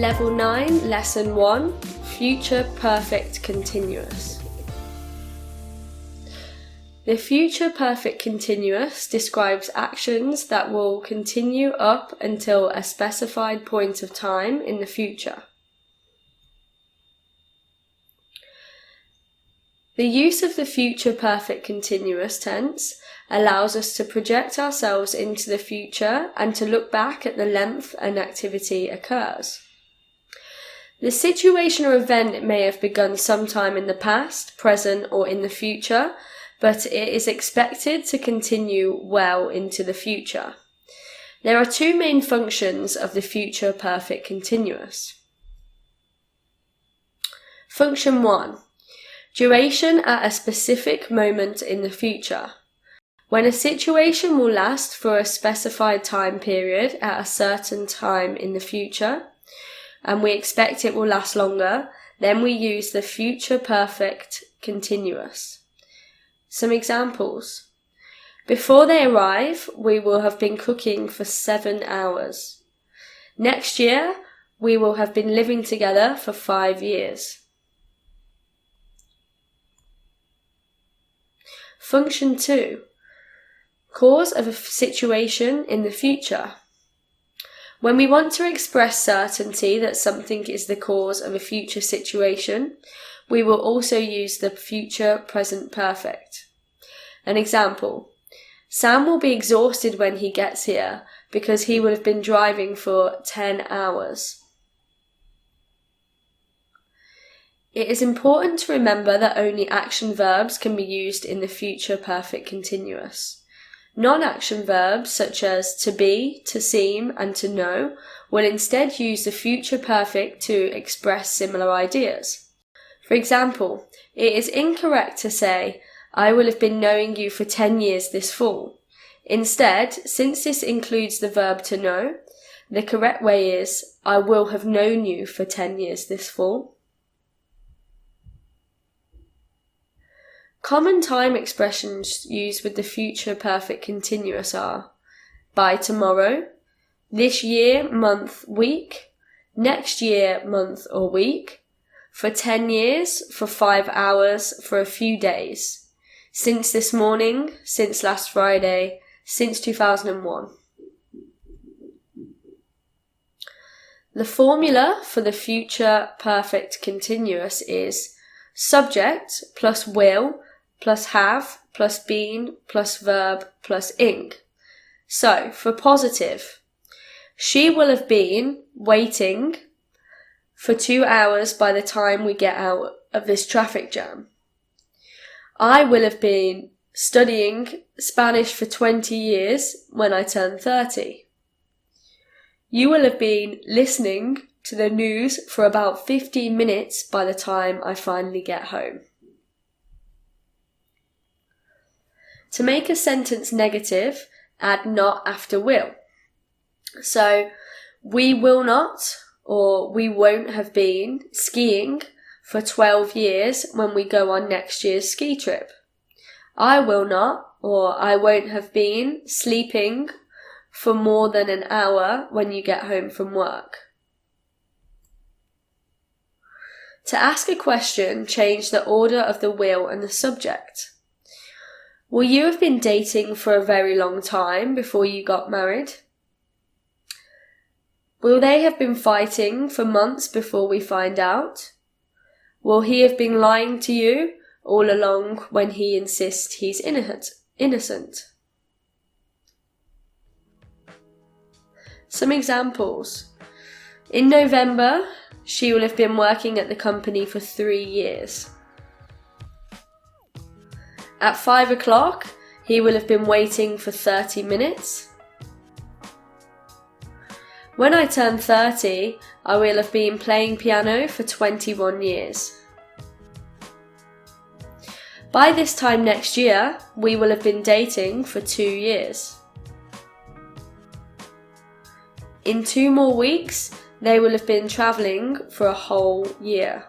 Level 9, Lesson 1, Future Perfect Continuous. The future perfect continuous describes actions that will continue up until a specified point of time in the future. The use of the future perfect continuous tense allows us to project ourselves into the future and to look back at the length an activity occurs. The situation or event may have begun sometime in the past, present, or in the future, but it is expected to continue well into the future. There are two main functions of the future perfect continuous. Function 1. Duration at a specific moment in the future. When a situation will last for a specified time period at a certain time in the future, and we expect it will last longer, then we use the future perfect continuous. Some examples. Before they arrive, we will have been cooking for 7 hours. Next year, we will have been living together for 5 years. Function 2. Cause of a situation in the future. When we want to express certainty that something is the cause of a future situation, we will also use the future present perfect. An example. Sam will be exhausted when he gets here because he will have been driving for 10 hours. It is important to remember that only action verbs can be used in the future perfect continuous. Non-action verbs such as to be, to seem, and to know will instead use the future perfect to express similar ideas. For example, it is incorrect to say, I will have been knowing you for 10 years this fall. Instead, since this includes the verb to know, the correct way is, I will have known you for 10 years this fall. Common time expressions used with the future perfect continuous are by tomorrow, this year, month, week, next year, month or week, for 10 years, for 5 hours, for a few days, since this morning, since last Friday, since 2001. The formula for the future perfect continuous is subject plus will plus have, plus been, plus verb, plus ing. So, for positive, she will have been waiting for 2 hours by the time we get out of this traffic jam. I will have been studying Spanish for 20 years when I turn 30. You will have been listening to the news for about 15 minutes by the time I finally get home. To make a sentence negative, add not after will. So, we will not or we won't have been skiing for 12 years when we go on next year's ski trip. I will not or I won't have been sleeping for more than an hour when you get home from work. To ask a question, change the order of the will and the subject. Will you have been dating for a very long time before you got married? Will they have been fighting for months before we find out? Will he have been lying to you all along when he insists he's innocent? Some examples. In November, she will have been working at the company for 3 years. At 5 o'clock, he will have been waiting for 30 minutes. When I turn 30, I will have been playing piano for 21 years. By this time next year, we will have been dating for 2 years. In 2 more weeks, they will have been travelling for a whole year.